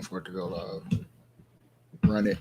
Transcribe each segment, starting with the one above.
for it to go live. Run it.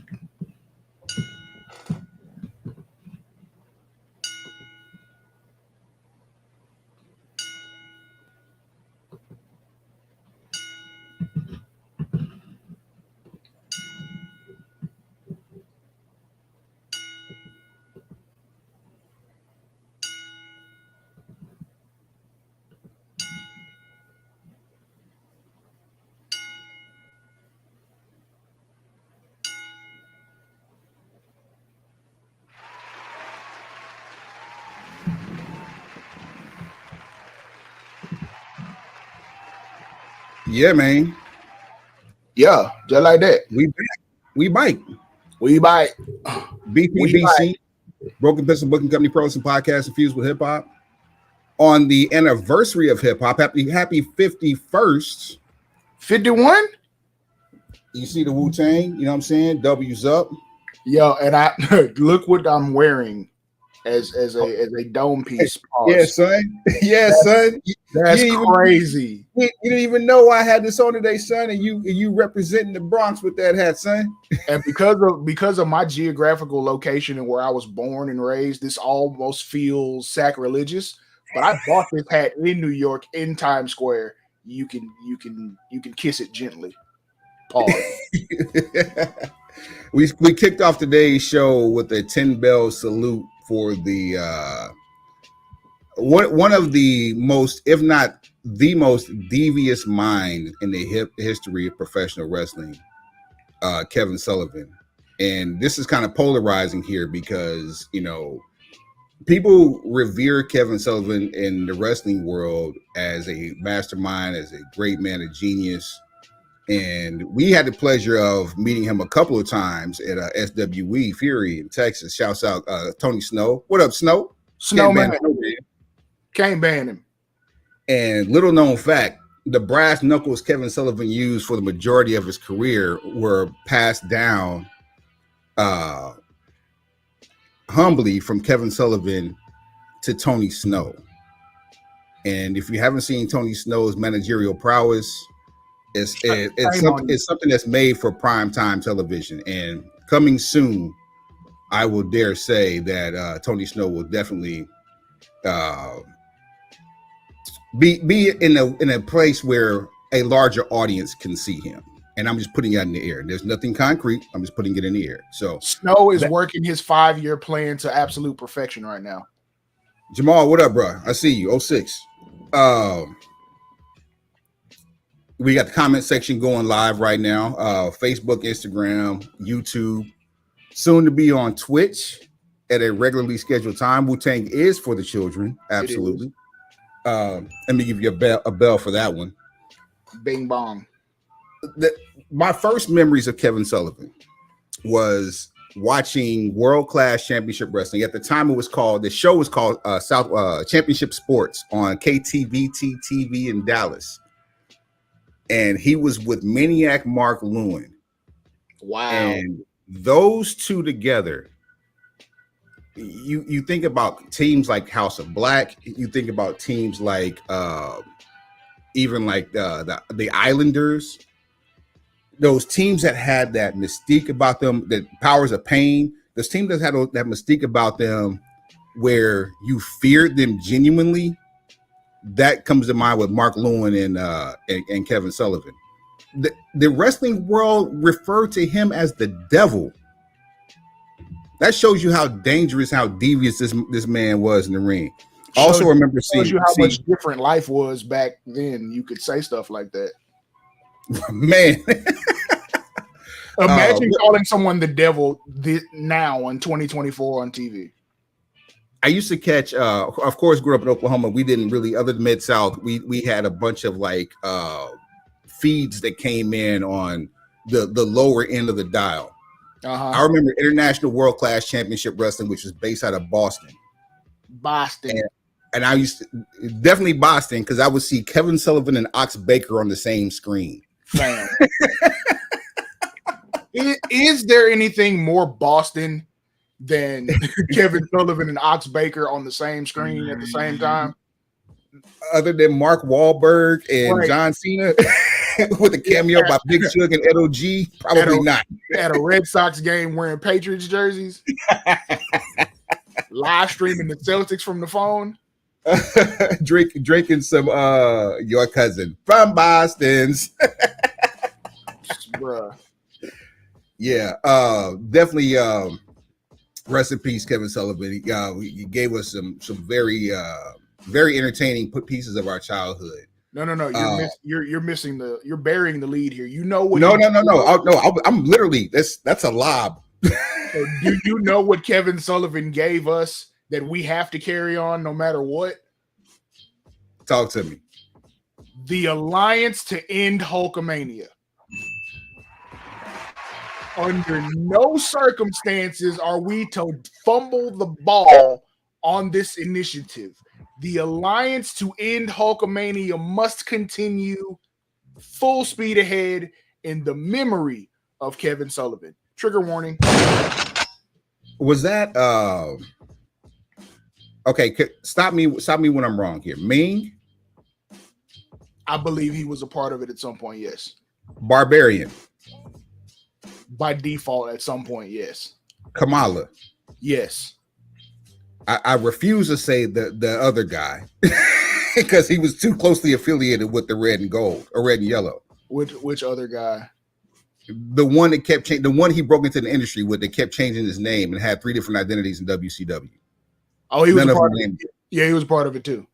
Yeah, man. Yeah, just like that. We bite. BPBC, Broken Pistol Booking Company, Pros and Podcasts infused with hip hop. On the anniversary of hip hop, happy 51st. 51? You see the Wu-Tang, you know what I'm saying? W's up. Yo, and I look what I'm wearing as a dome piece. Yeah, son. Yeah, son. That's crazy. You didn't even know I had this on today, son, and you representing the Bronx with that hat, son. And because of my geographical location and where I was born and raised, this almost feels sacrilegious. But I bought this hat in New York in Times Square. You can kiss it gently. Pause. We kicked off today's show with a 10-bell salute for the one of the most, if not the most devious mind in the history of professional wrestling, Kevin Sullivan. And this is kind of polarizing here because, you know, people revere Kevin Sullivan in the wrestling world as a mastermind, as a great man, a genius. And we had the pleasure of meeting him a couple of times at SWE Fury in Texas. Shouts out Tony Snow. What up, Snow? Snowman. Can't ban him. And little known fact, the brass knuckles Kevin Sullivan used for the majority of his career were passed down humbly from Kevin Sullivan to Tony Snow. And if you haven't seen Tony Snow's managerial prowess, it's something that's made for primetime television. And coming soon, I will dare say that Tony Snow will definitely be in a place where a larger audience can see him. And I'm just putting it in the air. There's nothing concrete. I'm just putting it in the air. So Snow is working his 5-year plan to absolute perfection right now. Jamal, what up, bro? I see you. 06. We got the comment section going live right now. Facebook, Instagram, YouTube. Soon to be on Twitch at a regularly scheduled time. Wu-Tang is for the children. Absolutely. Let me give you a bell for that one. Bing bong. My first memories of Kevin Sullivan was watching World Class Championship Wrestling. At the time, the show was called South Championship Sports on KTVT TV in Dallas. And he was with Maniac Mark Lewin. Wow. And those two together, you think about teams like House of Black, you think about teams like even like the Islanders, those teams that had that mystique about them, the Powers of Pain, those teams that had that mystique about them where you feared them genuinely. That comes to mind with Mark Lewin and Kevin Sullivan. The wrestling world referred to him as the devil. That shows you how dangerous, how devious this man was in the ring. Also, remember seeing how much different life was back then. You could say stuff like that. Man, imagine calling someone the devil now in 2024 on TV. I used to catch, of course, grew up in Oklahoma. We didn't really, other than Mid-South, we had a bunch of like feeds that came in on the lower end of the dial. I remember International World Class Championship Wrestling, which was based out of Boston. And I used to, definitely Boston, because I would see Kevin Sullivan and Ox Baker on the same screen. Is there anything more Boston than Kevin Sullivan and Ox Baker on the same screen at the same time? Other than Mark Wahlberg and John Cena? with a cameo by Big Suge and Edo G? Probably not. At a Red Sox game wearing Patriots jerseys, live streaming the Celtics from the phone. Drinking some your cousin from Boston's. Bruh. Yeah, definitely. Rest in peace, Kevin Sullivan. He gave us some very very entertaining pieces of our childhood. No. You're missing you're burying the lead here. You know what? No. I'm literally that's a lob. So do you know what Kevin Sullivan gave us that we have to carry on no matter what? Talk to me. The alliance to end Hulkamania. Under no circumstances are we to fumble the ball on this initiative. The alliance to end Hulkamania must continue full speed ahead in the memory of Kevin Sullivan. Trigger warning. Was that okay? Stop me when I'm wrong here. Ming? I believe he was a part of it at some point, yes. Barbarian? By default, at some point, yes. Kamala? Yes. I refuse to say the other guy because he was too closely affiliated with the red and gold or red and yellow. Which other guy? The one that kept changing, the one he broke into the industry with, that kept changing his name and had 3 different identities in WCW. Oh, he was a part of it. Yeah, he was part of it too.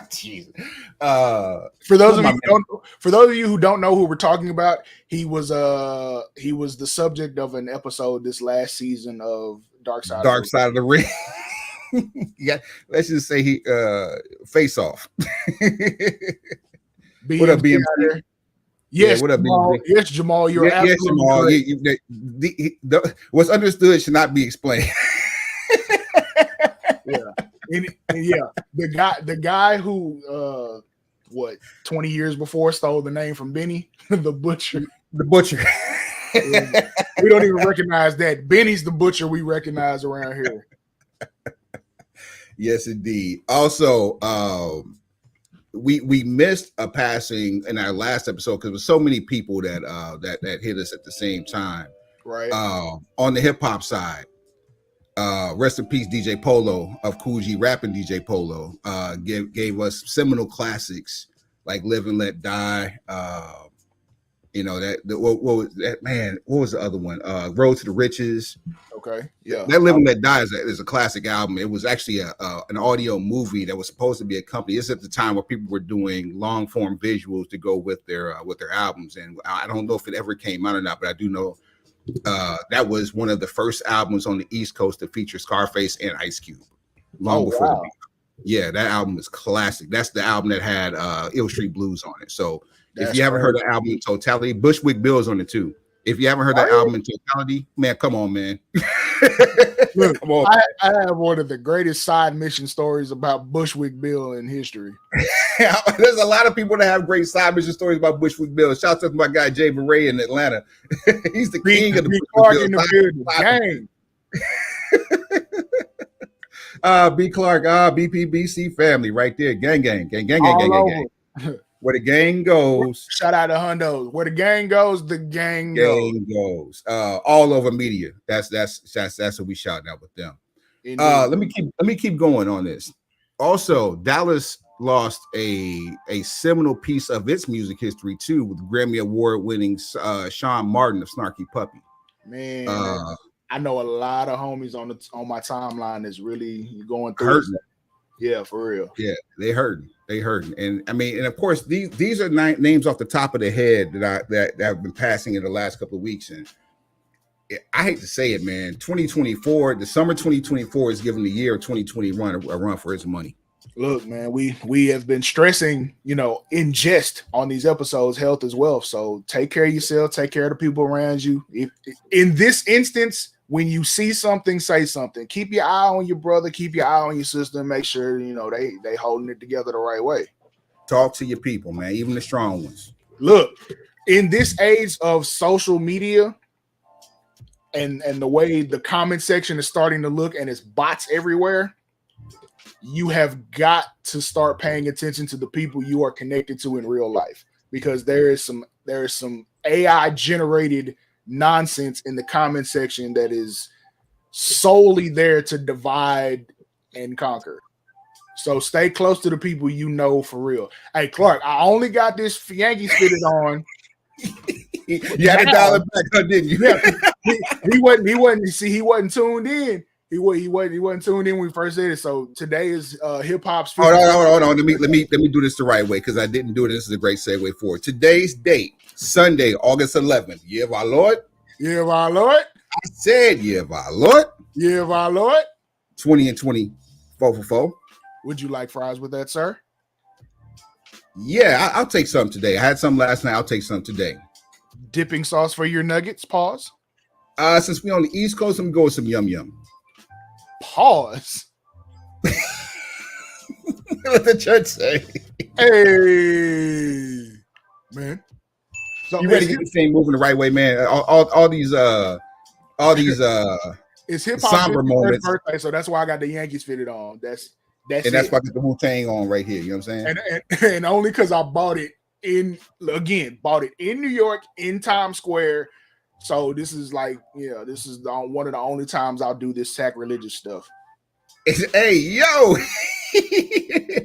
Jesus. For those of you who don't know who we're talking about, he was the subject of an episode this last season of Dark Side of the Ring. Yeah, let's just say he face off. What up, BMC? Yes, yeah, what up, Jamal? Yes, Jamal. You're absolutely Jamal. What's understood should not be explained. Yeah. And the guy who 20 years before stole the name from Benny, the butcher. The butcher. We don't even recognize that. Benny's the butcher we recognize around here. Yes, indeed. Also, we missed a passing in our last episode because there were so many people that hit us at the same time. Right. On the hip hop side. Rest in peace, DJ Polo of Cool G rapping. DJ Polo gave us seminal classics like "Live and Let Die." What was that, man? What was the other one? "Road to the Riches." Okay, yeah. That "Live and Let Die" is a classic album. It was actually an audio movie that was supposed to be a company. It's at the time where people were doing long form visuals to go with their albums, and I don't know if it ever came out or not, but I do know. That was one of the first albums on the East Coast to feature Scarface and Ice Cube. Long before the beat. Yeah, that album is classic. That's the album that had Ill Street Blues on it. So if you haven't heard the album in totality, Bushwick Bill's on it too. If you haven't heard that album in totality, man, come on, man. Look, come on. I have one of the greatest side mission stories about Bushwick Bill in history. There's a lot of people that have great side mission stories about Bushwick Bill. Shout out to my guy Jay Beret in Atlanta. He's the king of the Bushwick Bill. B Clark, BPBC family right there. Gang. Where the gang goes. Shout out to Hundos. Where the gang goes, the gang goes. All over media. That's what we shouting out with them. Let me keep going on this. Also, Dallas lost a seminal piece of its music history too, with Grammy Award winning Shaun Martin of Snarky Puppy. Man, I know a lot of homies on my timeline that's really going through hurting. Yeah, for real. Yeah, they hurting. And I mean, and of course, these are names off the top of the head that have been passing in the last couple of weeks. And I hate to say it, man. 2024, the summer 2024 is giving the year of 2021 a run for its money. Look, man, we have been stressing, in jest on these episodes, health as well. So take care of yourself, take care of the people around you. In this instance, when you see something, say something. Keep your eye on your brother, keep your eye on your sister, and make sure they holding it together the right way. Talk to your people, man, even the strong ones. Look, in this age of social media and the way the comment section is starting to look, and it's bots everywhere, you have got to start paying attention to the people you are connected to in real life, because there is some AI generated nonsense in the comment section that is solely there to divide and conquer. So stay close to the people you know for real. Hey, Clark, I only got this Yankees fitted on. You had to dial it back, didn't you? Yeah, he wasn't tuned in. He wasn't tuned in when we first said it. So today is hip hop's. Hold on. Let me do this the right way, because I didn't do it. This is a great segue forward. Today's date, Sunday, August 11th. Year of our Lord. Year of our Lord. I said year of our Lord. Year of our Lord. 20 and 20, 4 for 4. Would you like fries with that, sir? Yeah, I'll take some today. I had some last night. I'll take some today. Dipping sauce for your nuggets? Pause. Since we're on the East Coast, I'm going to go with some yum yum. Pause. What the church say? Hey, man. So you ready to get this thing moving the right way, man? All these it's hip hop somber moments. Birthday, so that's why I got the Yankees fitted on. That's why I got the Wu-Tang on right here. You know what I'm saying? And only because I bought it in New York in Times Square. So this is like, this is one of the only times I'll do this sacrilegious stuff. Hey, yo,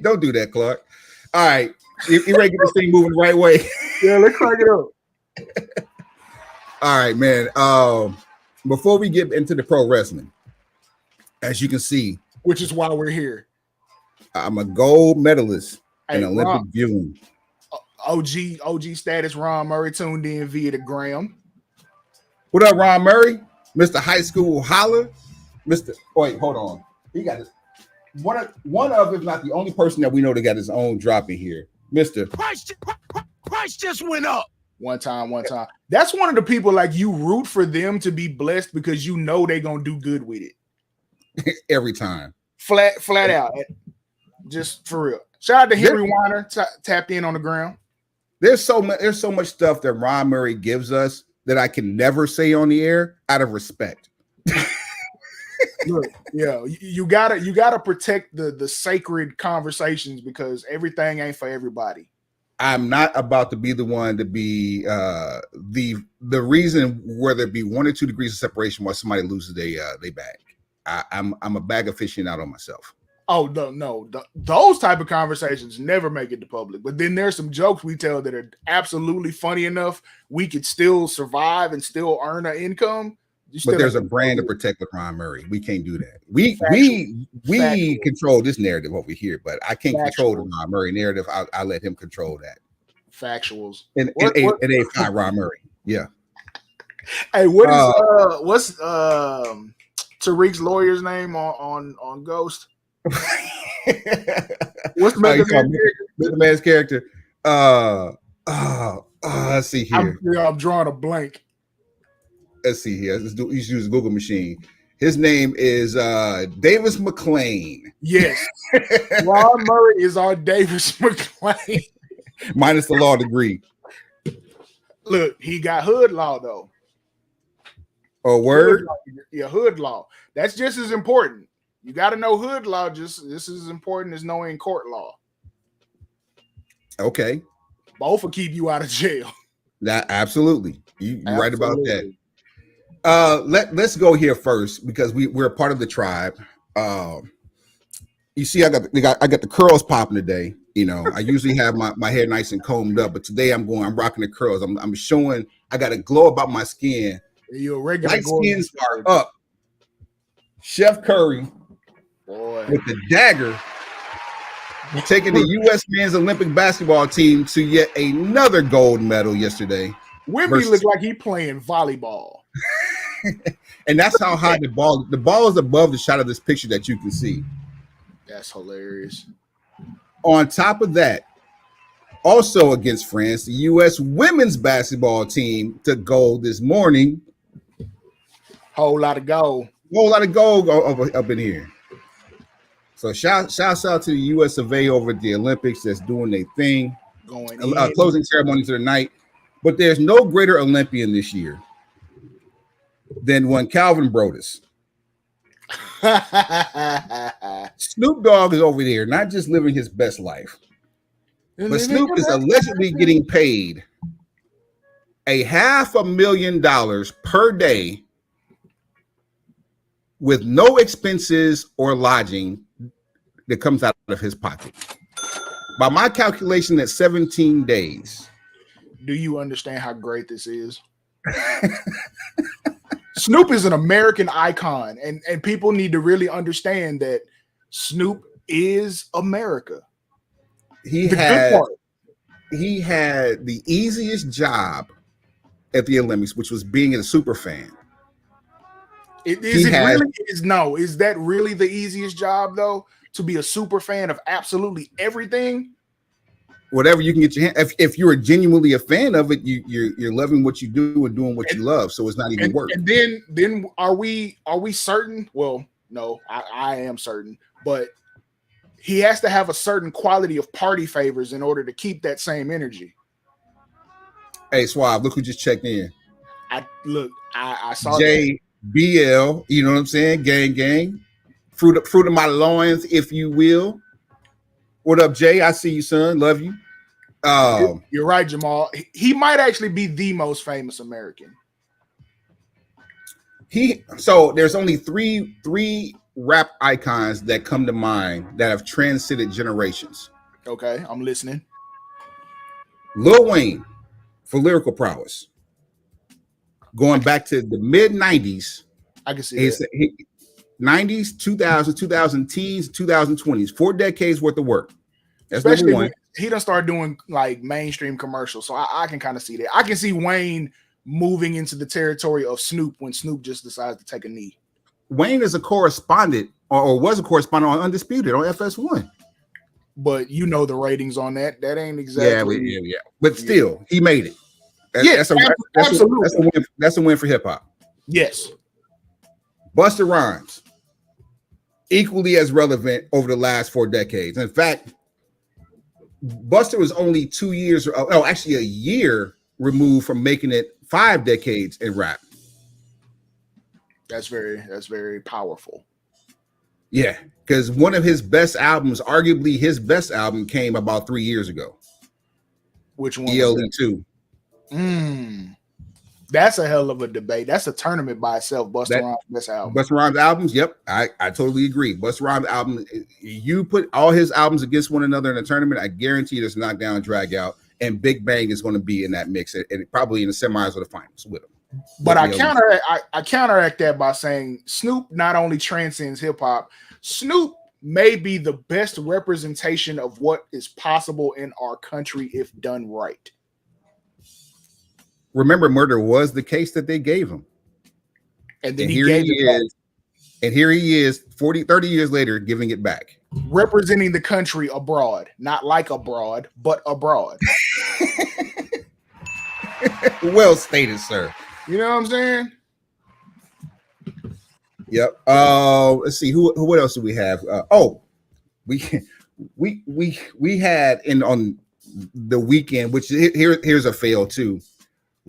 don't do that, Clark. All right, you ready to get this thing moving the right way? Yeah, let's crank it up. All right, man. Before we get into the pro wrestling, as you can see, which is why we're here, I'm a gold medalist in Olympic viewing. OG status. Ron Murray tuned in via the gram. What up, Ron Murray? Mr. High School Holler. Wait, hold on. He got his one of, if not the only person that we know that got his own drop in here. Mr. Price just went up. One time. That's one of the people, like, you root for them to be blessed because you know they're gonna do good with it. Every time. Flat out. Just for real. Shout out to Henry Weiner, tapped in on the ground. There's so much stuff that Ron Murray gives us that I can never say on the air out of respect. Look, yeah, you gotta protect the sacred conversations, because everything ain't for everybody. I'm not about to be the one to be the reason, whether it be 1 or 2 degrees of separation while somebody loses they bag. I'm a bag aficionado myself. Oh no, those type of conversations never make it to public. But then there's some jokes we tell that are absolutely funny enough we could still survive and still earn an income. But there's a brand to protect with Ron Murray. We can't do that. We control this narrative over here, but I can't control the Ron Murray narrative. I let him control that. Factuals. And a fine Ron Murray. Yeah. Hey, what's Tariq's lawyer's name on Ghost? What's the man's character? Let's see here. I'm drawing a blank. Let's see here. You use a Google machine. His name is Davis McClain. Yes. Ron Murray is our Davis McClain. Minus the law degree. Look, he got hood law, though. Oh, word? Hood law. That's just as important. You got to know hood law just as important as knowing court law. Okay. Both will keep you out of jail. That absolutely. You're right about that. Let's go here first, because we're a part of the tribe. You see, I got the curls popping today. I usually have my hair nice and combed up, but today I'm rocking the curls. I'm showing I got a glow about my skin. You're a regular. Light skins are up. Chef Curry, boy, with the dagger, taking the U.S. men's Olympic basketball team to yet another gold medal yesterday. Wimby looked like he playing volleyball. And that's how high the ball is above the shot of this picture that you can see. That's hilarious. On top of that, also against France, the U.S. women's basketball team took gold this morning. Whole lot of gold up in here. So shouts out to the U.S. of A over at the Olympics that's doing their thing. Closing ceremony to the night. But there's no greater Olympian this year than one Calvin Brodus. Snoop Dogg is over there, not just living his best life, but Snoop is allegedly getting paid $500,000 per day with no expenses or lodging that comes out of his pocket. By my calculation, that's 17 days. Do you understand how great this is? Snoop is an American icon, and people need to really understand that Snoop is America. He had the easiest job at the Olympics, which was being a super fan. Is that really the easiest job, though? To be a super fan of absolutely everything? Whatever you can get your hand. If you're genuinely a fan of it, you're loving what you do and doing what you love. So it's not even work. And then are we certain? Well, no, I am certain, but he has to have a certain quality of party favors in order to keep that same energy. Hey, Suave, look who just checked in. I saw JBL, you know what I'm saying? Gang. Fruit of my loins, if you will. What up, Jay? I see you, son. Love you. You're right, Jamal. He might actually be the most famous American. So there's only three rap icons that come to mind that have transcended generations. Okay, I'm listening. Lil Wayne for lyrical prowess. Going back to the mid 90s. I can see it. 90s, 2000s, 2010s, 2020s, 4 decades worth of work. That's Especially number one. He done started doing like mainstream commercials, so I can kind of see that. I can see Wayne moving into the territory of Snoop when Snoop just decides to take a knee. Wayne is a correspondent or was a correspondent on Undisputed on FS1. But you know the ratings on that. That ain't exactly. Yeah. But still, he made it. Absolutely. That's a win for hip hop. Yes. Busta Rhymes, equally as relevant over the last 4 decades. In fact, Busta was only 2 years, actually a year removed from making it 5 decades in rap. That's very powerful. Yeah, because one of his best albums, arguably his best album, came about 3 years ago. Which one? ELE2. That's a hell of a debate. That's a tournament by itself. Busta Rhymes' best album. Busta Rhymes albums. Yep, I totally agree. Busta Rhymes album. You put all his albums against one another in a tournament, I guarantee there's knockdown, drag out, and Big Bang is going to be in that mix, and probably in the semis or the finals with him. But I counteract that by saying Snoop not only transcends hip hop, Snoop may be the best representation of what is possible in our country if done right. Remember, murder was the case that they gave him. And then here he is 30 years later giving it back. Representing the country abroad. Not like abroad, but abroad. Well stated, sir. You know what I'm saying? Yep. Let's see. What else do we have? We had on the weekend, which here's a fail too.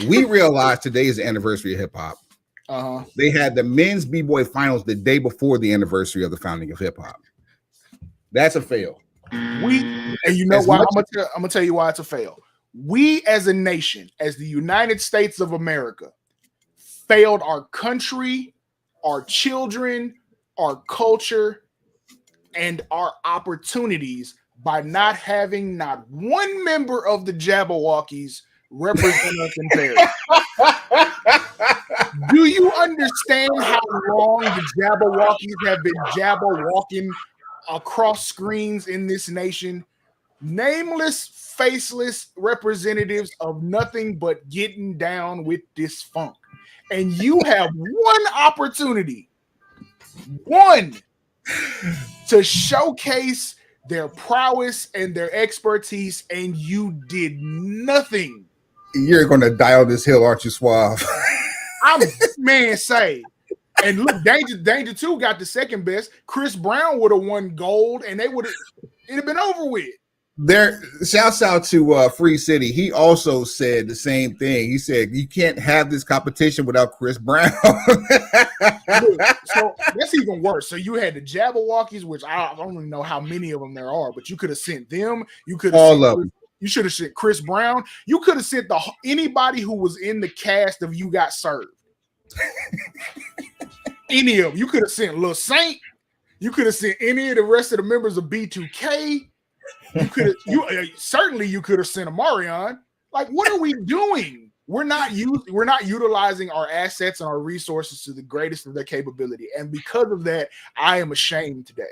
We realized today is the anniversary of hip hop. They had the men's b-boy finals the day before the anniversary of the founding of hip hop. That's a fail. And you know why? I'm gonna tell you why it's a fail. We as a nation, as the United States of America, failed our country, our children, our culture, and our opportunities by not having not one member of the Jabberwockies represent us in Paris. Do you understand how long the Jabberwockies have been jabberwalking across screens in this nation? Nameless, faceless representatives of nothing but getting down with this funk. And you have one opportunity, to showcase their prowess and their expertise, and you did nothing. You're going to die on this hill, aren't you, Suave? Say. And look, Danger 2 got the second best. Chris Brown would have won gold, and it'd have been over with. There, shouts out to Free City. He also said the same thing. He said you can't have this competition without Chris Brown. Look, so that's even worse. So you had the Jabberwockies, which I don't even know how many of them there are, but you could have sent them. You could have All of them. You should have sent Chris Brown. You could have sent anybody who was in the cast of You Got Served. Any of them. You could have sent Lil Saint. You could have sent any of the rest of the members of B2K. You could have. Certainly you could have sent Amarion. Like, what are we doing? We're not utilizing our assets and our resources to the greatest of their capability, and because of that, I am ashamed today.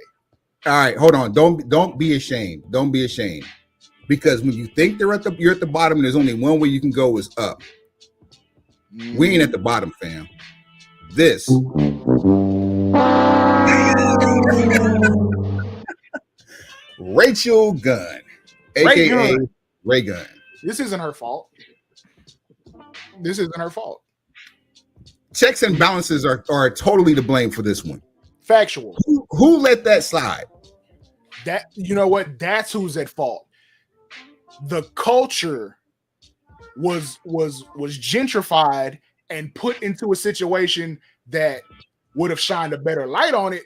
All right, hold on. Don't be ashamed. Don't be ashamed, because when you think you're at the bottom, and there's only one way you can go is up. We ain't at the bottom, fam. This. Rachel Gunn, aka Ray Gunn. This isn't her fault. This isn't her fault. Checks and balances are totally to blame for this one. Factual. Who let that slide? That, you know what? That's who's at fault. The culture was gentrified and put into a situation that would have shined a better light on it,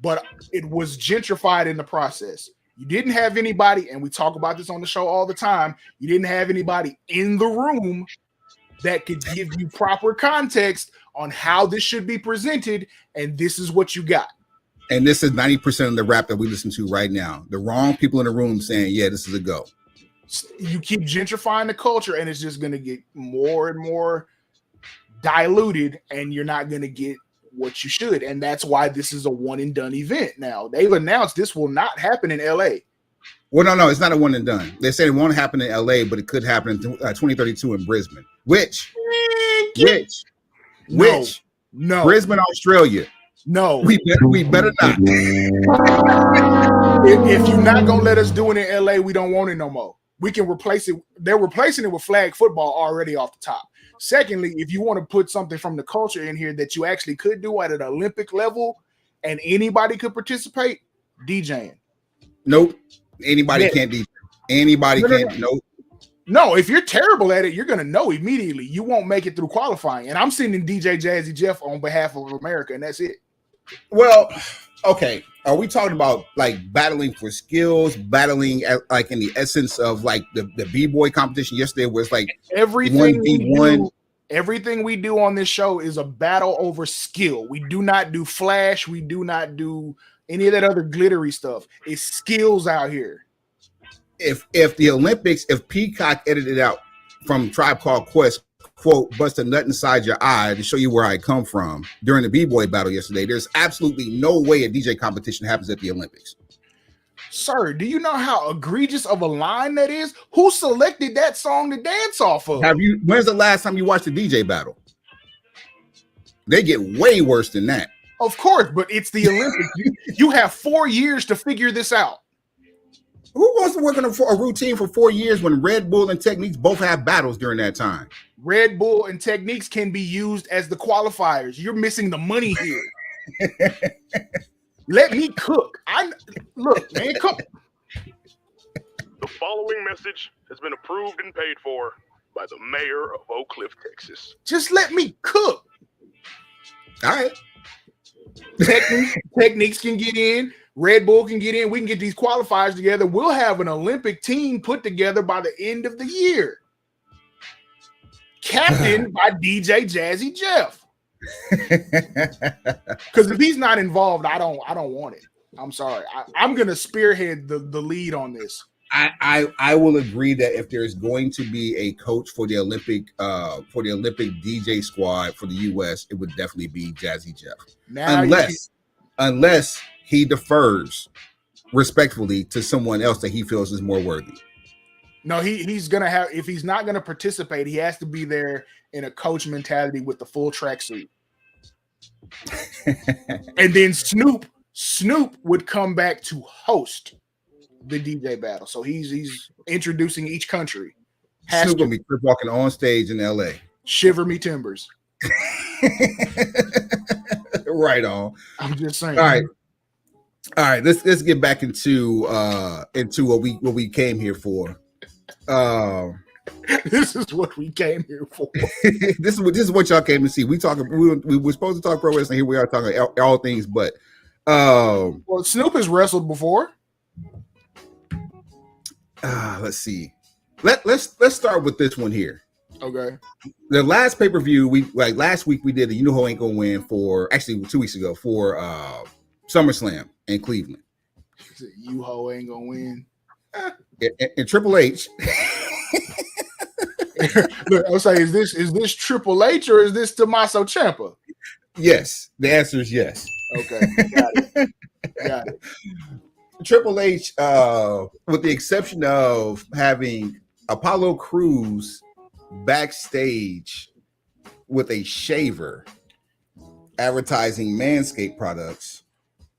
but it was gentrified in the process. You didn't have anybody, and we talk about this on the show all the time, you didn't have anybody in the room that could give you proper context on how this should be presented, and this is what you got. And this is 90% of the rap that we listen to right now. The wrong people in the room saying, yeah, this is a go. You keep gentrifying the culture, and it's just going to get more and more diluted, and you're not going to get what you should. And that's why this is a one and done event. Now they've announced this will not happen in LA. Well, no, it's not a one and done. They said it won't happen in LA, but it could happen in 2032 in Brisbane. Which no, Brisbane, Australia. No, we better not. If you're not gonna let us do it in LA, we don't want it no more. We can replace it. They're replacing it with flag football already off the top. Secondly, if you want to put something from the culture in here that you actually could do at an Olympic level and anybody could participate, DJing. Nope. Anybody can't DJ. Anybody can't. Nope. No, if you're terrible at it, you're going to know immediately. You won't make it through qualifying. And I'm sending DJ Jazzy Jeff on behalf of America, and that's it. Well, okay. Are we talking about like battling for skills, battling at, like in the essence of like the B-boy competition yesterday was like everything we do on this show is a battle over skill. We do not do flash. We do not do any of that other glittery stuff. It's skills out here. If the Olympics, if Peacock edited out from Tribe Called Quest, quote, bust a nut inside your eye to show you where I come from during the B-boy battle yesterday, there's absolutely no way a DJ competition happens at the Olympics. Sir, do you know how egregious of a line that is? Who selected that song to dance off of? When's the last time you watched a DJ battle? They get way worse than that. Of course, but it's the Olympics. You have 4 years to figure this out. Who wants to work on a routine for 4 years when Red Bull and Techniques both have battles during that time? Red Bull and Techniques can be used as the qualifiers. You're missing the money here. Let me cook. Look, man, cook. The following message has been approved and paid for by the mayor of Oak Cliff, Texas. Just let me cook. All right. Techniques can get in. Red Bull can get in. We can get these qualifiers together. We'll have an Olympic team put together by the end of the year. Captained by DJ Jazzy Jeff. Because if he's not involved, I don't want it. I'm sorry. I'm gonna spearhead the lead on this. I will agree that if there's going to be a coach for the Olympic DJ squad for the US, it would definitely be Jazzy Jeff. Unless he defers respectfully to someone else that he feels is more worthy. No, he's gonna have, if he's not gonna participate, he has to be there in a coach mentality with the full tracksuit. And then Snoop would come back to host the DJ battle. So he's introducing each country. Snoop gonna be crip walking on stage in LA. Shiver me timbers. Right on. I'm just saying. All right. All right, let's get back into what we came here for. This is what we came here for. This is what y'all came to see. We were supposed to talk pro wrestling. Here we are talking all things, but well, Snoop has wrestled before. Let's see. Let's start with this one here. Okay. The last pay-per-view last week we did a You Know Who Ain't Gonna Win for 2 weeks ago for SummerSlam in Cleveland. You ho ain't gonna win. And Triple H. Look, I was saying, is this Triple H or is this Tommaso Ciampa? Yes, the answer is yes. Okay, got it. Triple H, with the exception of having Apollo Crews backstage with a shaver advertising Manscaped products.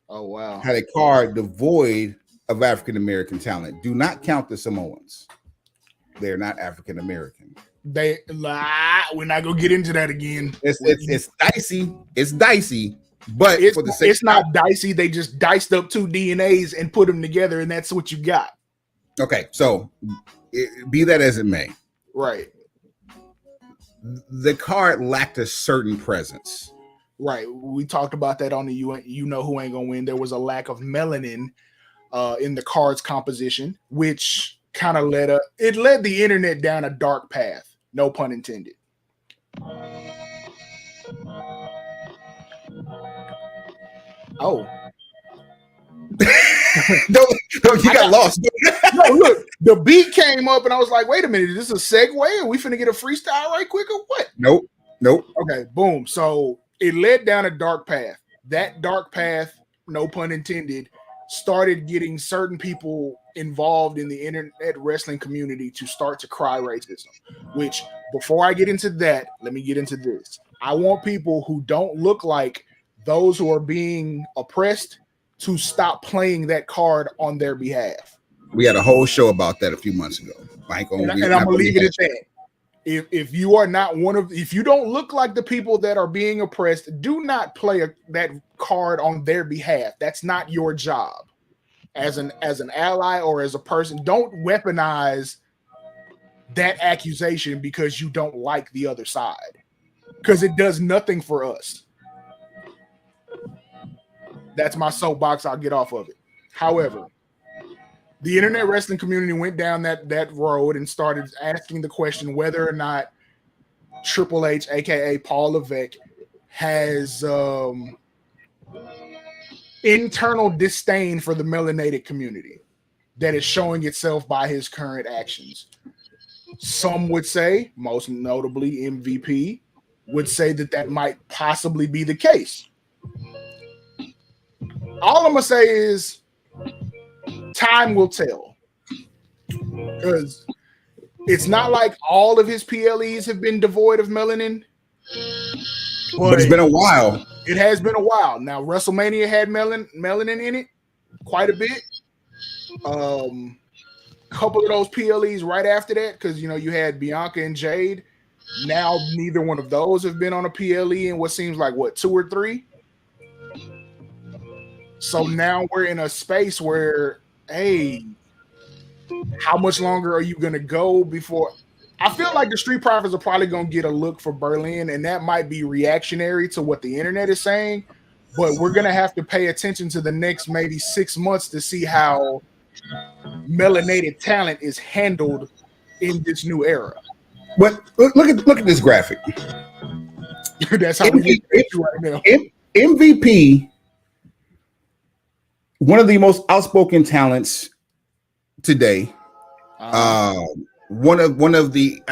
Oh wow! Had a card devoid of African American talent. Do not count the Samoans. They're not African American. We're not gonna get into that again. It's dicey. It's dicey, but it's not dicey. They just diced up 2 DNAs and put them together, and that's what you got. Okay, so be that as it may, right? The card lacked a certain presence. Right. We talked about that on the You Know Who Ain't Gonna Win. There was a lack of melanin in the card's composition, which kind of led the internet down a dark path. No pun intended. Oh. no, you got lost. No, look, the beat came up and I was like, wait a minute, is this a segue? Are we finna get a freestyle right quick or what? Nope. Okay, boom. So it led down a dark path. That dark path, no pun intended, started getting certain people involved in the internet wrestling community to start to cry racism. Which, before I get into that, let me get into this. I want people who don't look like those who are being oppressed to stop playing that card on their behalf. We had a whole show about that a few months ago. I'm gonna leave it at that. If you are not if you don't look like the people that are being oppressed, do not play that card on their behalf. That's not your job as an ally or as a person. Don't weaponize that accusation because you don't like the other side, because it does nothing for us. That's my soapbox. I'll get off of it. However, the internet wrestling community went down that road and started asking the question whether or not Triple H, aka Paul Levesque, has internal disdain for the melanated community that is showing itself by his current actions. Some would say, most notably MVP, would say that might possibly be the case. All I'm gonna say is time will tell, because it's not like all of his PLEs have been devoid of melanin, but it's been a while. It has been a while. Now, WrestleMania had melanin in it quite a bit. Couple of those PLEs right after that, because you had Bianca and Jade. Now, neither one of those have been on a PLE in what seems like 2 or 3. So now we're in a space where, hey, how much longer are you going to go before? I feel like the Street Profits are probably going to get a look for Berlin, and that might be reactionary to what the internet is saying, but we're going to have to pay attention to the next maybe 6 months to see how melanated talent is handled in this new era. But look at this graphic. That's how we get you right now. MVP, one of the most outspoken talents today. One of the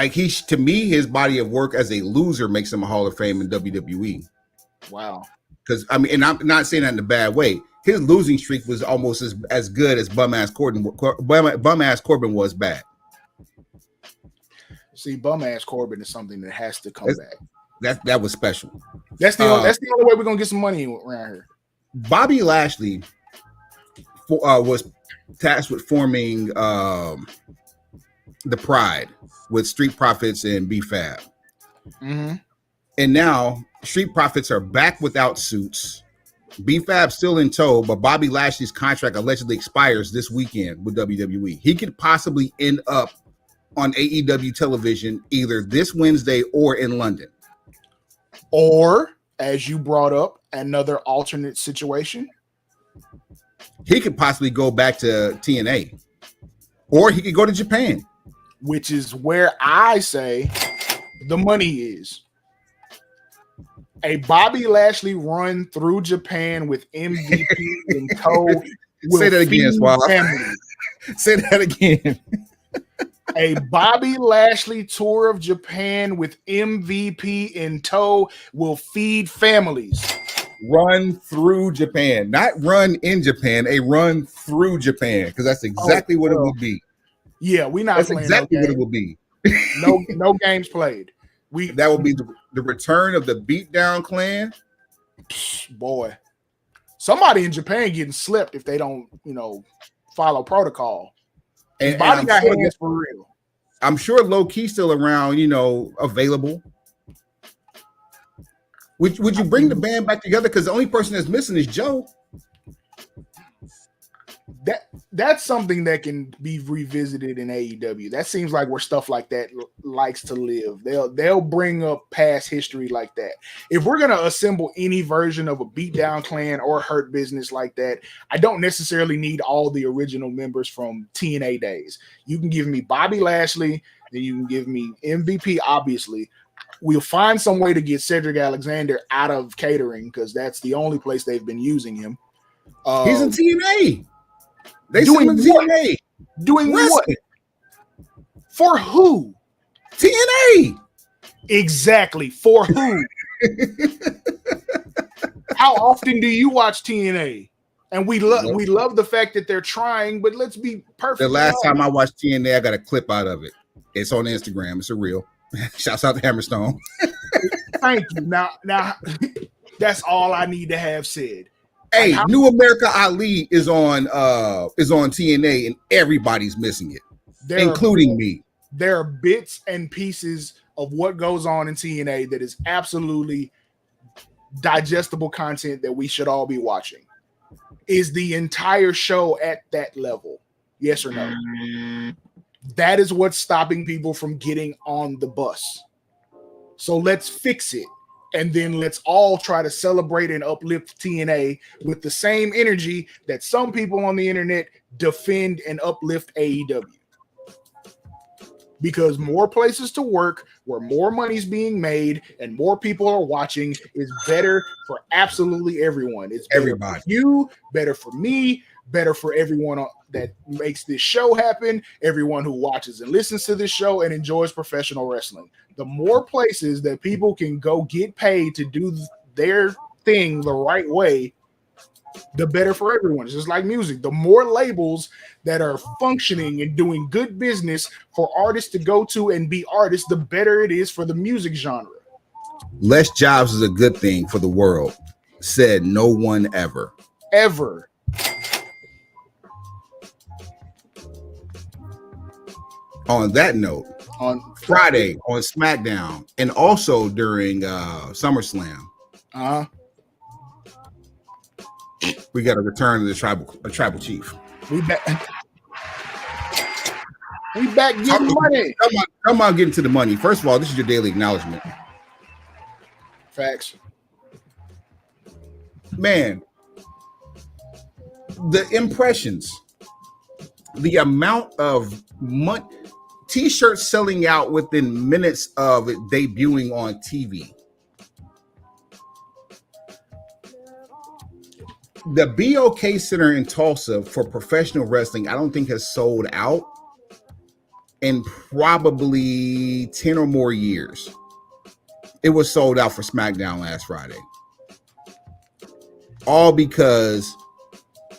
to me, his body of work as a loser makes him a Hall of Fame in WWE. Wow. Because and I'm not saying that in a bad way. His losing streak was almost as good as bum ass Corbin was bad. See, bum ass Corbin is something that has to come back. That was special. That's the only way we're gonna get some money around here. Bobby Lashley was tasked with forming the Pride with Street Profits and B-Fab. Mm-hmm. And now Street Profits are back without suits. B-Fab's still in tow, but Bobby Lashley's contract allegedly expires this weekend with WWE. He could possibly end up on AEW television either this Wednesday or in London. Or, as you brought up, another alternate situation. He could possibly go back to TNA. Or he could go to Japan. Which is where I say the money is. A Bobby Lashley run through Japan with MVP in tow. Say that again, Swab. Say that again. A Bobby Lashley tour of Japan with MVP in tow will feed families. Run through Japan, not run in Japan, a run through Japan, because that's exactly what it will be. Yeah, we're not that's playing exactly no what it will be. No games played. That will be the return of the Beatdown Clan. Boy, somebody in Japan getting slipped if they don't, follow protocol. And Bobby got hands for real. I'm sure low key still around, available. Would you bring the band back together? Because the only person that's missing is Joe. That's something that can be revisited in AEW. That seems like where stuff like that likes to live. They'll bring up past history like that. If we're gonna assemble any version of a Beatdown Clan or Hurt Business like that, I don't necessarily need all the original members from TNA days. You can give me Bobby Lashley, then you can give me MVP. Obviously, we'll find some way to get Cedric Alexander out of catering because that's the only place they've been using him. He's in TNA. They doing what? TNA. Doing Wrestling. what? For who? TNA. Exactly. For who? How often do you watch TNA? And we love the fact that they're trying, but let's be perfect. The last time I watched TNA, I got a clip out of it. It's on Instagram. It's a reel. Shouts out to Hammerstone. Thank you. Now, that's all I need to have said. Hey, New America Ali is on TNA and everybody's missing it, including me. There are bits and pieces of what goes on in TNA that is absolutely digestible content that we should all be watching. Is the entire show at that level? Yes or no? That is what's stopping people from getting on the bus. So let's fix it. And then let's all try to celebrate and uplift TNA with the same energy that some people on the internet defend and uplift AEW. Because more places to work, where more money's being made and more people are watching is better for absolutely everyone. It's better everybody. For you, better for me, better for everyone that makes this show happen, everyone who watches and listens to this show and enjoys professional wrestling. The more places that people can go get paid to do their thing the right way, the better for everyone. It's just like music. The more labels that are functioning and doing good business for artists to go to and be artists, the better it is for the music genre. Less jobs is a good thing for the world, said no one ever. Ever. On that note, on Friday on SmackDown and also during SummerSlam, we got a return of the tribal chief. We back getting money. Come on, get into the money. First of all, this is your daily acknowledgement. Facts. Man, the impressions, the amount of money, t-shirts selling out within minutes of it debuting on TV. The BOK Center in Tulsa for professional wrestling, I don't think has sold out in probably 10 or more years. It was sold out for SmackDown last Friday. All because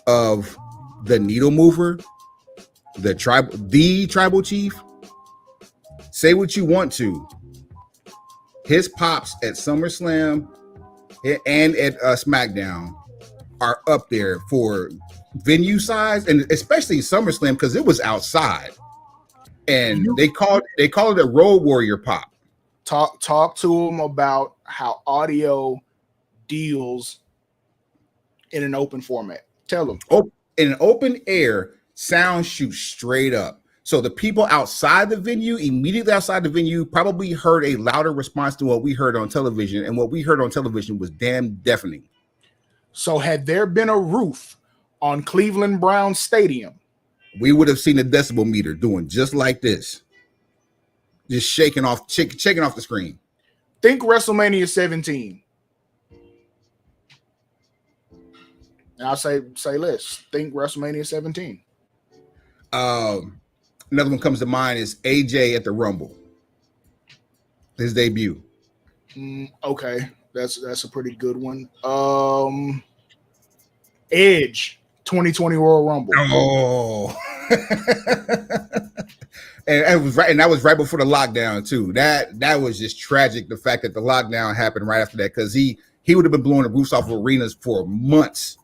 of the needle mover, the tribal chief. Say what you want to. His pops at SummerSlam and at SmackDown are up there for venue size, and especially SummerSlam because it was outside, and they called it a Road Warrior pop. Talk to him about how audio deals in an open format? Tell them. In an open air, sound shoots straight up. So the people outside the venue, immediately outside the venue, probably heard a louder response to what we heard on television. And what we heard on television was damn deafening. So had there been a roof on Cleveland Browns Stadium, we would have seen a decibel meter doing just like this. Just shaking off the screen. Think WrestleMania 17. And I'll say less. Think WrestleMania 17. Another one comes to mind is AJ at the Rumble. His debut. Okay, that's a pretty good one. Edge 2020 Royal Rumble. Oh. And it was right, and that was right before the lockdown too. That was just tragic. The fact that the lockdown happened right after that, because he would have been blowing the roofs off of arenas for months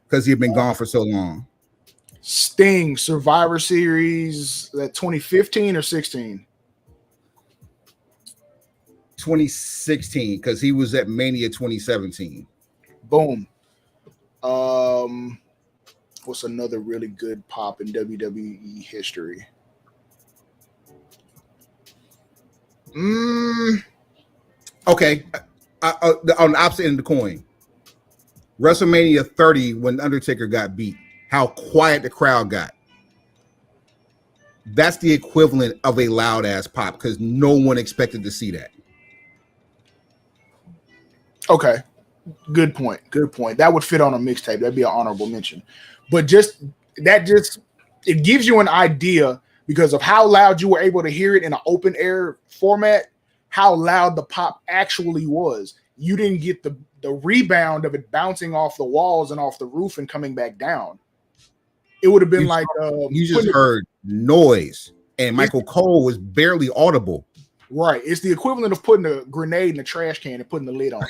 because he had been gone for so long. Sting Survivor Series, that 2015 or 16? 2016, because he was at Mania 2017. Boom. What's another really good pop in WWE history? Okay. On the opposite end of the coin, WrestleMania 30, when Undertaker got beat, how quiet the crowd got. That's the equivalent of a loud ass pop, because no one expected to see that. Okay. Good point. That would fit on a mixtape. That'd be an honorable mention. But it gives you an idea, because of how loud you were able to hear it in an open air format, how loud the pop actually was. You didn't get the rebound of it bouncing off the walls and off the roof and coming back down. It would have been you just heard noise, and Michael Cole was barely audible. Right. It's the equivalent of putting a grenade in a trash can and putting the lid on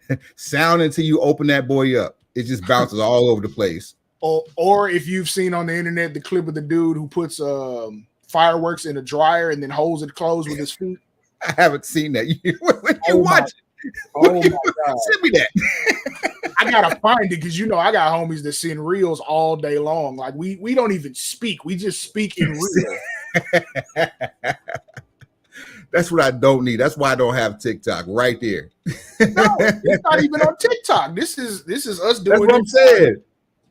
it. Sound until you open that boy up. It just bounces all over the place. Or if you've seen on the internet the clip of the dude who puts fireworks in a dryer and then holds it closed with his feet. I haven't seen that. You watch it. Oh my God. Send me that. I gotta find it, because I got homies that send reels all day long. Like we don't even speak. We just speak in real. That's what I don't need. That's why I don't have TikTok right there. No, it's not even on TikTok. This is us doing. That's what I'm saying.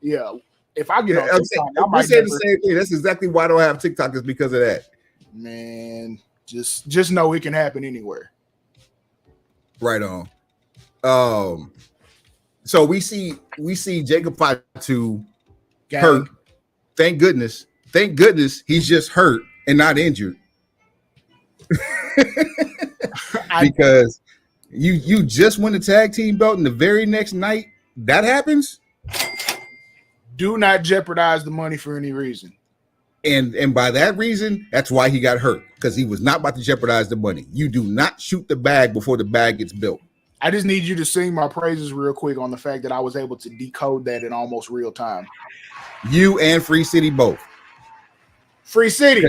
Yeah. If I get on TikTok, I might say the same thing. That's exactly why I don't have TikTok, is because of that. Man, just know it can happen anywhere. Right on. So we see Jacob Fatu hurt. Thank goodness he's just hurt and not injured. Because you just win the tag team belt, and the very next night that happens. Do not jeopardize the money for any reason. And by that reason, that's why he got hurt, because he was not about to jeopardize the money. You do not shoot the bag before the bag gets built. I just need you to sing my praises real quick on the fact that I was able to decode that in almost real time. You and Free City both. Free City.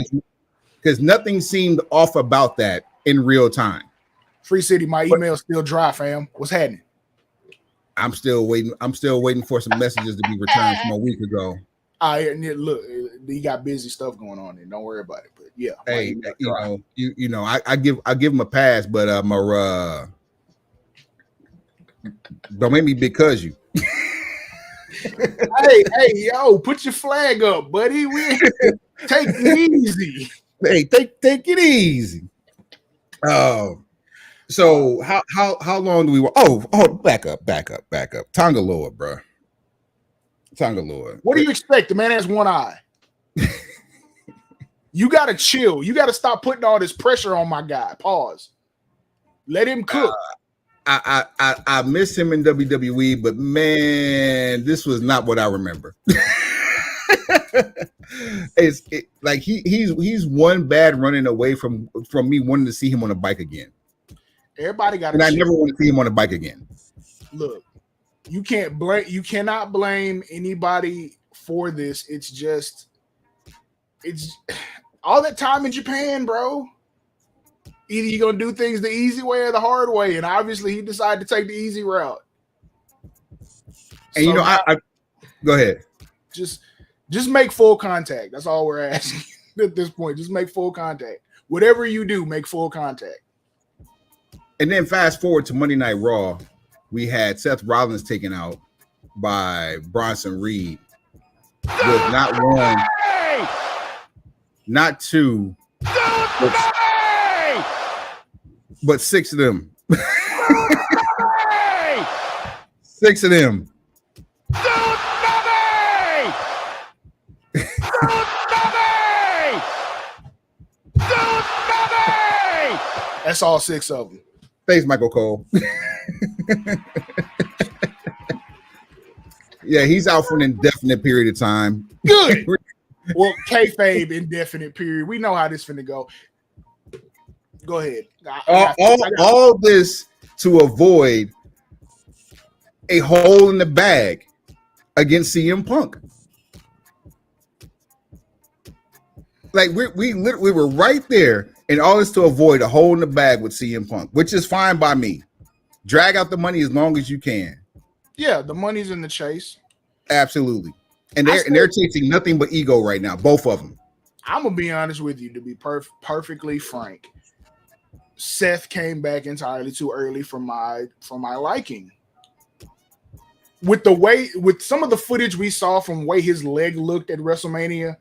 Because nothing seemed off about that in real time. Free City, my email's still dry, fam. What's happening? I'm still waiting for some messages to be returned from a week ago. Look, you got busy stuff going on, and don't worry about it. But yeah, hey, I give him a pass, but don't make me because you. hey, yo, put your flag up, buddy. We take it easy. Hey, take it easy. So how long do we want? Oh, back up. Tongaloa, bro. Tongaloa. What do you expect? The man has one eye. You gotta chill. You gotta stop putting all this pressure on my guy. Pause. Let him cook. I miss him in WWE, but man, this was not what I remember. He's one bad running away from me wanting to see him on a bike again. Everybody got, and I never want to see him on a bike again. Look, you cannot blame anybody for this. It's all that time in Japan, bro. Either you're gonna do things the easy way or the hard way, and obviously he decided to take the easy route. And So now, I go ahead. just make full contact. That's all we're asking at this point. Just make full contact. Whatever you do, make full contact. And then fast forward to Monday Night Raw, we had Seth Rollins taken out by Bronson Reed with not one, not two, but six of them. Six of them. That's all six of them. Thanks, Michael Cole. Yeah, he's out for an indefinite period of time. Good. Well, kayfabe indefinite period. We know how this finna go. Go ahead. All this to avoid a hole in the bag against CM Punk. Like we were right there, and all this to avoid a hole in the bag with CM Punk, which is fine by me. Drag out the money as long as you can. Yeah, the money's in the chase. Absolutely. And they're chasing nothing but ego right now, both of them. I'm gonna be honest with you, to be perfectly frank. Seth came back entirely too early for my liking. With some of the footage we saw from the way his leg looked at WrestleMania,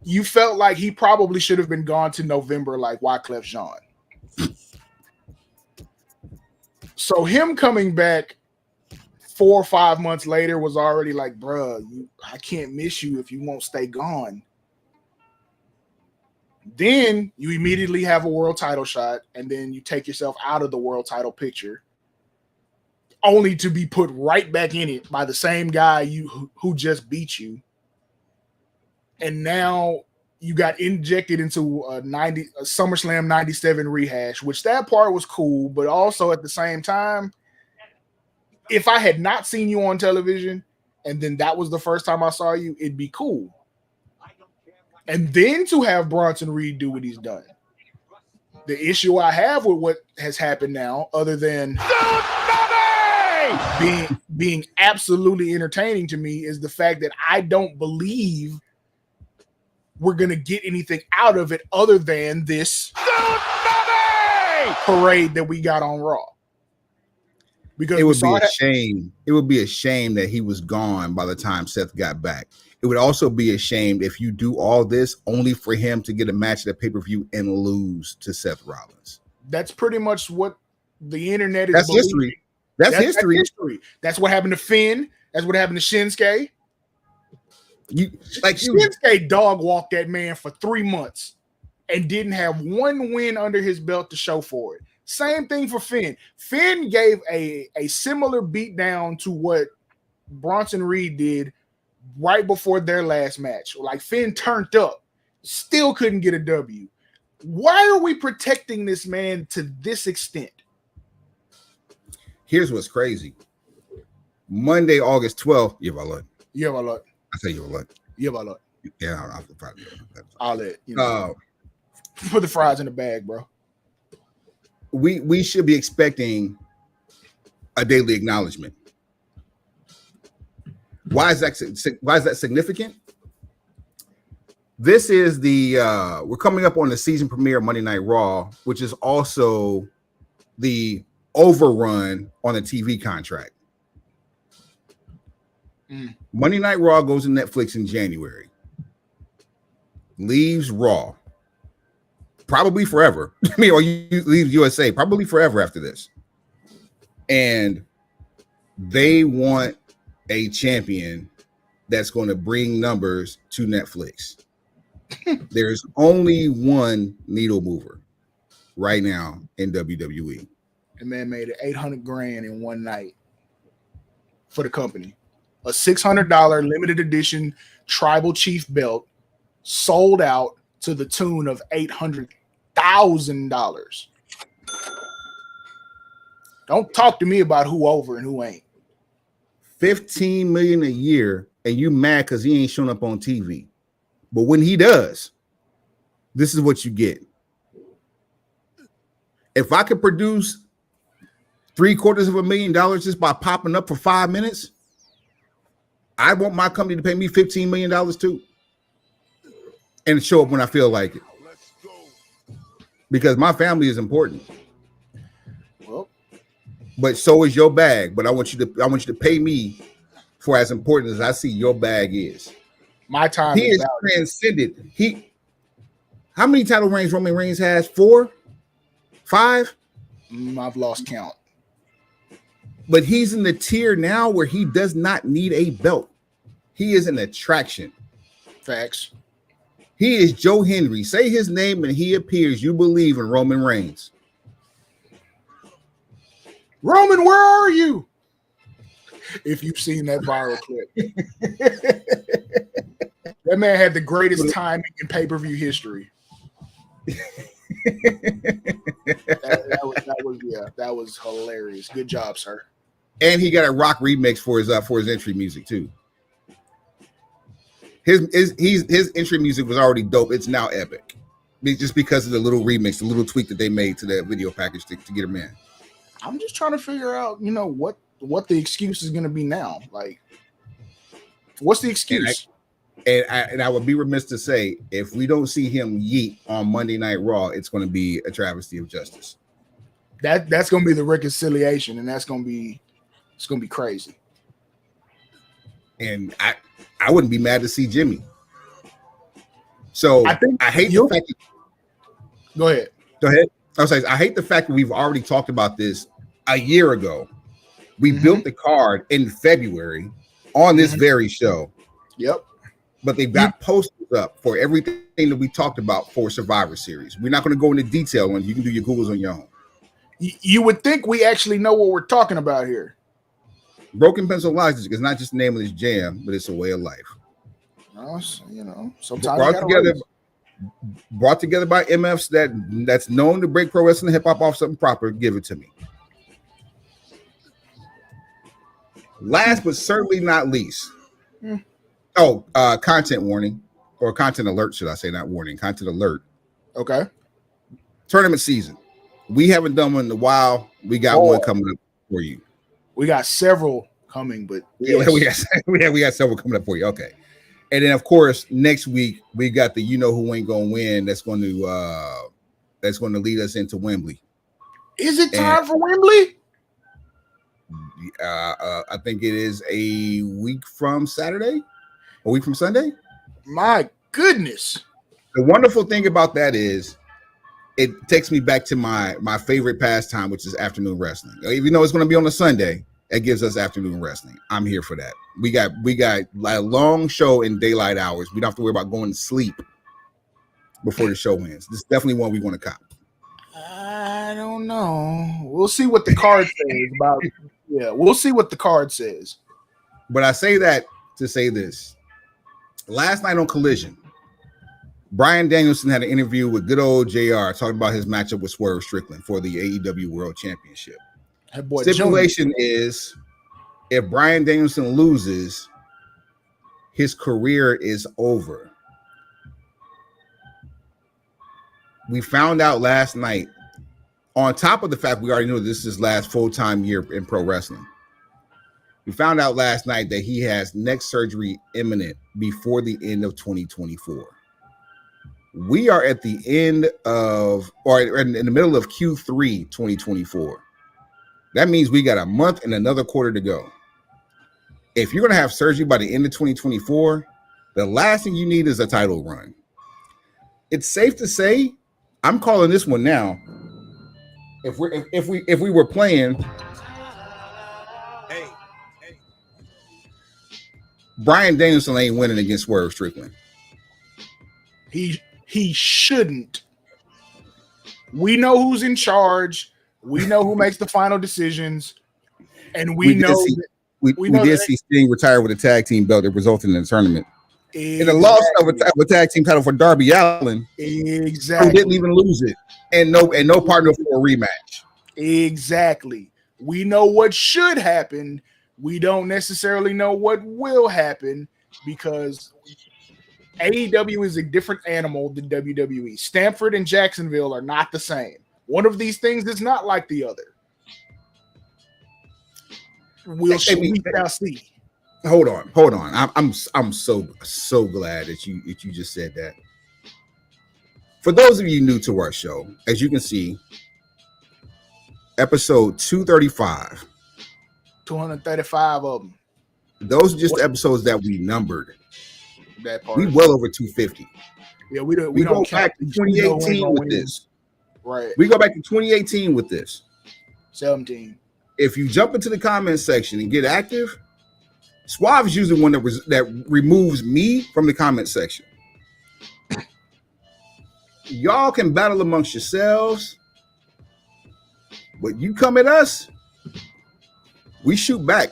you felt like he probably should have been gone to November like Wyclef Jean. So him coming back 4 or 5 months later was already like, bruh, I can't miss you if you won't stay gone. Then you immediately have a world title shot, and then you take yourself out of the world title picture, only to be put right back in it by the same guy who just beat you. And now you got injected into a SummerSlam 97 rehash, which that part was cool, but also at the same time, if I had not seen you on television and then that was the first time I saw you, it'd be cool. And then to have Bronson Reed do what he's done. The issue I have with what has happened now, other than being absolutely entertaining to me, is the fact that I don't believe we're going to get anything out of it other than this parade that we got on Raw. Because it would be a shame. It would be a shame that he was gone by the time Seth got back. It would also be a shame if you do all this only for him to get a match at the pay-per-view and lose to Seth Rollins. That's pretty much what the internet is. That's history. That's history. That's what happened to Finn. That's what happened to Shinsuke. Shinsuke dog walked that man for 3 months and didn't have one win under his belt to show for it. Same thing for Finn. Finn gave a similar beatdown to what Bronson Reed did right before their last match. Like, Finn turned up, still couldn't get a W. Why are we protecting this man to this extent? Here's what's crazy. Monday, August 12th. Yeah, my lord. I say you a lot. Yeah, my lord. Yeah, I'll let you know. Put the fries in the bag, bro. We should be expecting a daily acknowledgement. Why is that significant? This is we're coming up on the season premiere of Monday Night Raw, which is also the overrun on the TV contract. Monday Night Raw goes to Netflix in January. Leaves Raw. Probably forever. Or you leave USA, probably forever after this. And they want a champion that's going to bring numbers to Netflix. There's only one needle mover right now in WWE. And man made it $800,000 in one night for the company. A $600 limited edition tribal chief belt sold out to the tune of $800,000. Don't talk to me about who over and who ain't. $15 million a year, and you mad because he ain't showing up on TV. But when he does, this is what you get. If I could produce $750,000 just by popping up for 5 minutes. I want my company to pay me $15 million too, and show up when I feel like it. Let's go. Because my family is important. Well, but so is your bag. But I want you to pay me for as important as I see your bag is. My time he is transcended. How many title reigns Roman Reigns has? 4? 5? I've lost count. But he's in the tier now where he does not need a belt. He is an attraction. Facts. He is Joe Henry. Say his name and he appears. You believe in Roman Reigns. Roman, where are you? If you've seen that viral clip. That man had the greatest timing in pay-per-view history. that was hilarious. Good job, sir. And he got a rock remix for his entry music too. His entry music was already dope. It's now epic, just because of the little remix, the little tweak that they made to that video package to get him in. I'm just trying to figure out, what the excuse is going to be now. Like, what's the excuse? And I would be remiss to say, if we don't see him yeet on Monday Night Raw, it's going to be a travesty of justice. That's going to be the reconciliation, and it's going to be crazy. And I wouldn't be mad to see Jimmy. So I hate the fact. Go ahead. I was saying, I hate the fact that we've already talked about this a year ago. We built the card in February on this very show. Yep. But they've got posters up for everything that we talked about for Survivor Series. We're not going to go into detail on. You can do your Googles on your own. You would think we actually know what we're talking about here. Broken Pencil Logic is not just the name of this jam, but it's a way of life. Sometimes brought together by MFs that's known to break pro wrestling hip hop off something proper. Give it to me. Last but certainly not least. Content warning, or content alert, should I say, not warning, content alert. Okay. Tournament season. We haven't done one in a while. We got one coming up for you. We got several coming, but yes. we got several coming up for you. Okay. And then of course, next week we got the who ain't gonna win that's going to lead us into Wembley. Is it time for Wembley? I think it is a week from Saturday. A week from Sunday? My goodness. The wonderful thing about that is it takes me back to my favorite pastime, which is afternoon wrestling. Even though it's going to be on a Sunday, it gives us afternoon wrestling. I'm here for that. We got a long show in daylight hours. We don't have to worry about going to sleep before the show ends. This is definitely one we want to cop. I don't know. We'll see what the card says about it. Yeah, we'll see what the card says. But I say that to say this. Last night on Collision, Bryan Danielson had an interview with good old JR talking about his matchup with Swerve Strickland for the AEW World Championship. Stipulation is, if Bryan Danielson loses, his career is over. We found out last night, on top of the fact we already knew this is his last full-time year in pro wrestling, we found out last night that he has neck surgery imminent before the end of 2024. We are at the end of, or in the middle of Q3 2024. That means we got a month and another quarter to go. If you're going to have surgery by the end of 2024, the last thing you need is a title run. It's safe to say, I'm calling this one now. If we were playing, Bryan Danielson ain't winning against Swerve Strickland. He shouldn't. We know who's in charge. We know who makes the final decisions, and we know did see Sting retire with a tag team belt that resulted in the tournament. Exactly. In the loss of a tag team title for Darby Allin, exactly, who didn't even lose it, and no partner for a rematch. Exactly. We know what should happen. We don't necessarily know what will happen because AEW is a different animal than WWE. Stamford and Jacksonville are not the same. One of these things is not like the other. we shall see. Hold on. I'm so glad that you just said that. For those of you new to our show, as you can see, episode 235. 235 of them. Those are just the episodes that we numbered. That part. We well over 250. Yeah, we don't. We go back to 2018 with this. Right. We go back to 2018 with this. 17. If you jump into the comment section and get active, Suave is usually one that removes me from the comment section. Y'all can battle amongst yourselves, but you come at us, we shoot back,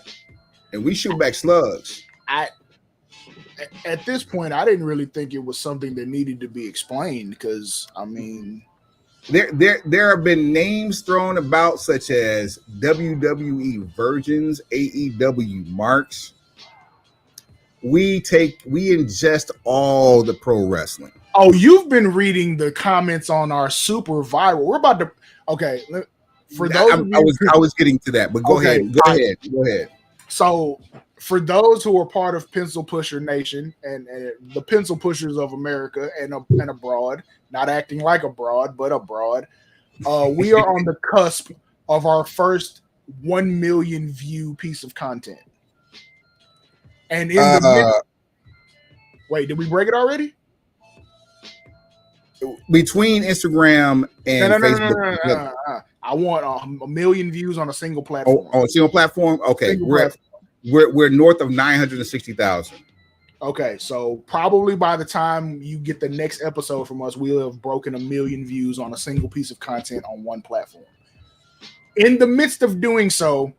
and we shoot back slugs. At this point, I didn't really think it was something that needed to be explained because, I mean, there have been names thrown about such as WWE virgins, AEW marks. We ingest all the pro wrestling. Oh, you've been reading the comments on our super viral. We're about to. Okay, for those I was getting to that, but go ahead. Go ahead. So, for those who are part of Pencil Pusher Nation and the Pencil Pushers of America and abroad, not acting like abroad, but abroad, we are on the cusp of our first 1 million view piece of content. And in the wait, did we break it already? Between Instagram and Facebook. No. I want a million views on a single platform. On a single platform? Okay. We're north of 960,000. Okay, so probably by the time you get the next episode from us, we'll have broken 1 million views on a single piece of content on one platform. In the midst of doing so,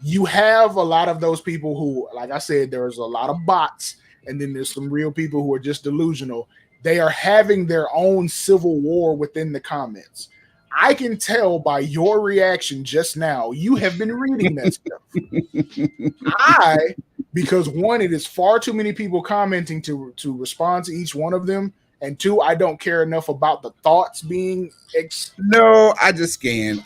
you have a lot of those people who, like I said, there's a lot of bots, and then there's some real people who are just delusional. They are having their own civil war within the comments. I can tell by your reaction just now, you have been reading that stuff. Because one, it is far too many people commenting to respond to each one of them. And two, I don't care enough about the thoughts being. No, I just scan.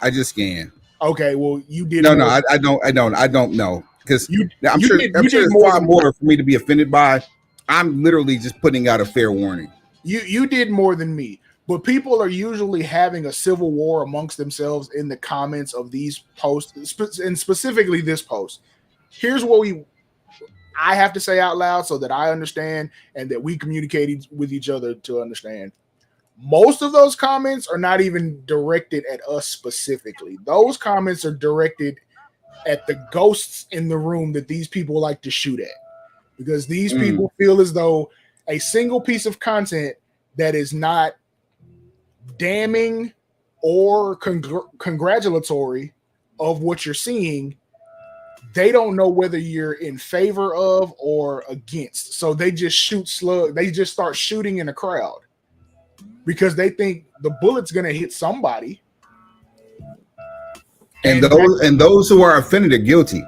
Okay, well, you did. No, I don't know. Because I'm sure there's far more for me to be offended by. I'm literally just putting out a fair warning. You did more than me. But people are usually having a civil war amongst themselves in the comments of these posts, and specifically this post. Here's what I have to say out loud so that I understand and that we communicate with each other to understand. Most of those comments are not even directed at us specifically. Those comments are directed at the ghosts in the room that these people like to shoot at. Because these people feel as though a single piece of content that is not damning or congratulatory of what you're seeing, they don't know whether you're in favor of or against. So they just shoot slug. They just start shooting in a crowd because they think the bullet's going to hit somebody. And those who are offended are guilty.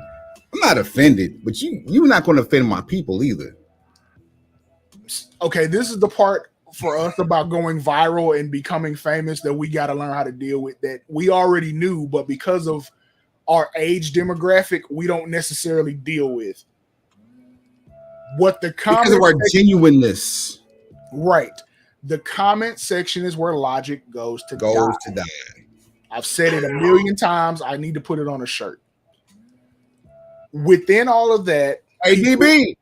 I'm not offended, but you're not going to offend my people either. Okay, this is the part for us about going viral and becoming famous that we got to learn how to deal with, that we already knew, but because of our age demographic, we don't necessarily deal with. What the because of our genuineness. Right. The comment section is where logic goes to die. I've said it 1 million times. I need to put it on a shirt. Within all of that, ADB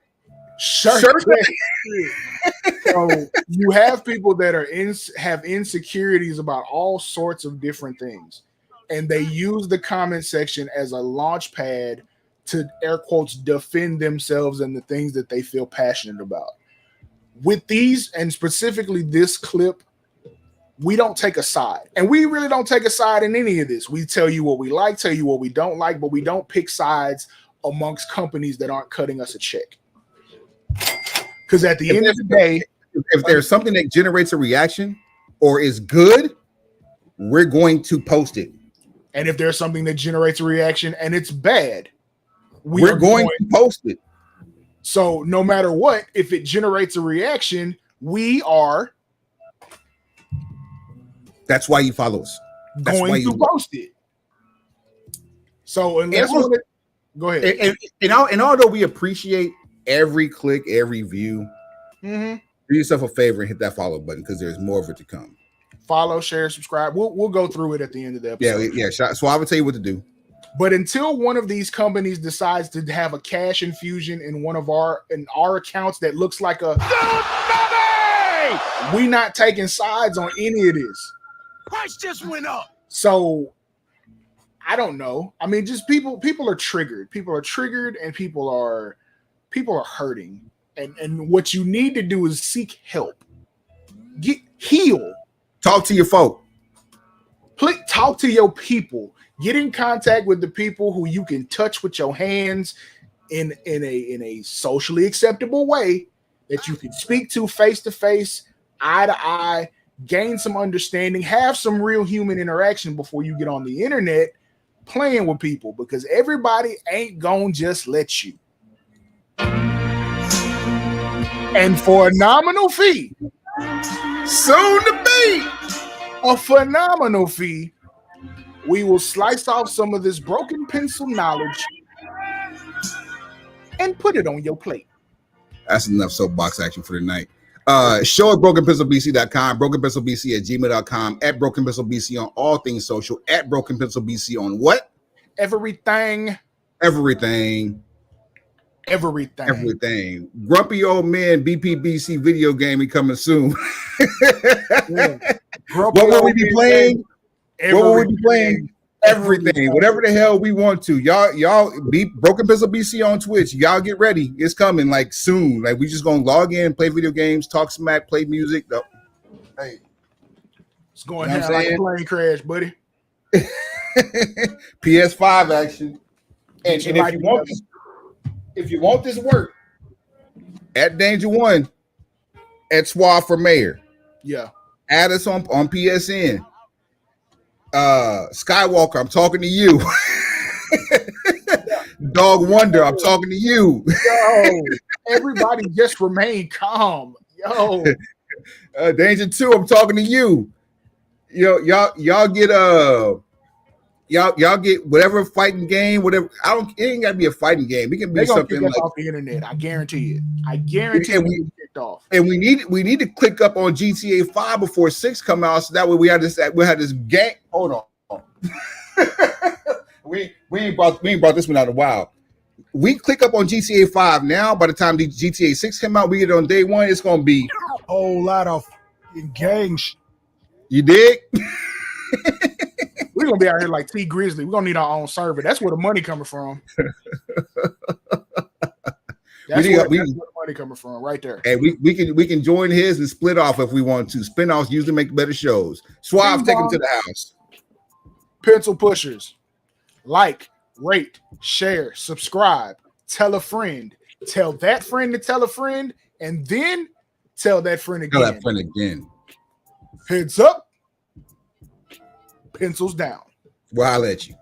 shirt. So you have people that are have insecurities about all sorts of different things, and they use the comment section as a launch pad to, air quotes, defend themselves and the things that they feel passionate about. With these, and specifically this clip, we don't take a side, and we really don't take a side in any of this. We tell you what we like, tell you what we don't like, but we don't pick sides amongst companies that aren't cutting us a check. Because at the end of the day, if there's something that generates a reaction or is good, we're going to post it. And if there's something that generates a reaction and it's bad, we're going to post it. So no matter what, if it generates a reaction, we are. That's why you follow us. Going to post it. So unless Go ahead. And although we appreciate every click, every view, Mm-hmm. do yourself a favor and hit that follow button because there's more of it to come. Follow, share, subscribe. We'll go through it at the end of the episode. Yeah. So I would tell you what to do. But until one of these companies decides to have a cash infusion in one of our accounts that looks like a Tsunami, we not taking sides on any of this. Price just went up. So I don't know. I mean, just people are triggered. People are triggered, and people are hurting. And what you need to do is seek help. Heal. Talk to your folk. Please talk to your people. Get in contact with the people who you can touch with your hands in a socially acceptable way that you can speak to face to face, eye to eye, gain some understanding, have some real human interaction before you get on the internet playing with people, because everybody ain't gonna just let you. And for a nominal fee, soon to be a phenomenal fee, we will slice off some of this broken pencil knowledge and put it on your plate. That's enough soapbox action for tonight. Show at brokenpencilbc.com, brokenpencilbc@gmail.com, at brokenpencilbc on all things social, at brokenpencilbc on what? Everything. Grumpy old man BPBC video game coming soon. What will we be playing? Everything. Whatever the hell we want to. Y'all be Broken Pencil BC on Twitch. Y'all get ready. It's coming like soon. Like we just gonna log in, play video games, talk smack, play music. Hey, it's going down like a plane crash, buddy. PS5 action. And if you want this work, at Danger One, at Suave for Mayor. Yeah. Add us on PSN. Skywalker, I'm talking to you. Dog Wonder, I'm talking to you. Yo, everybody just remain calm. Yo. Danger 2, I'm talking to you. Y'all get y'all get whatever fighting game, whatever. It ain't gotta be a fighting game. It can be something like off the internet. I guarantee it. I guarantee it. We kicked off. And we need to click up on GTA 5 before 6 come out, so that way we have this gang. Hold on. we ain't brought this one out in a while. We click up on GTA 5 now. By the time the GTA 6 come out, we get it on day one. It's gonna be a whole lot of gangs. You dig? We're gonna be out here like T Grizzly. We're gonna need our own server. That's where the money coming from. That's where the money coming from, right there. And we can join his and split off if we want to. Spin-offs usually make better shows. Suave, take him to the house. Pencil pushers, like, rate, share, subscribe, tell a friend, tell that friend to tell a friend, and then tell that friend again. Tell that friend again. Heads up, pencils down. Well, I'll let you.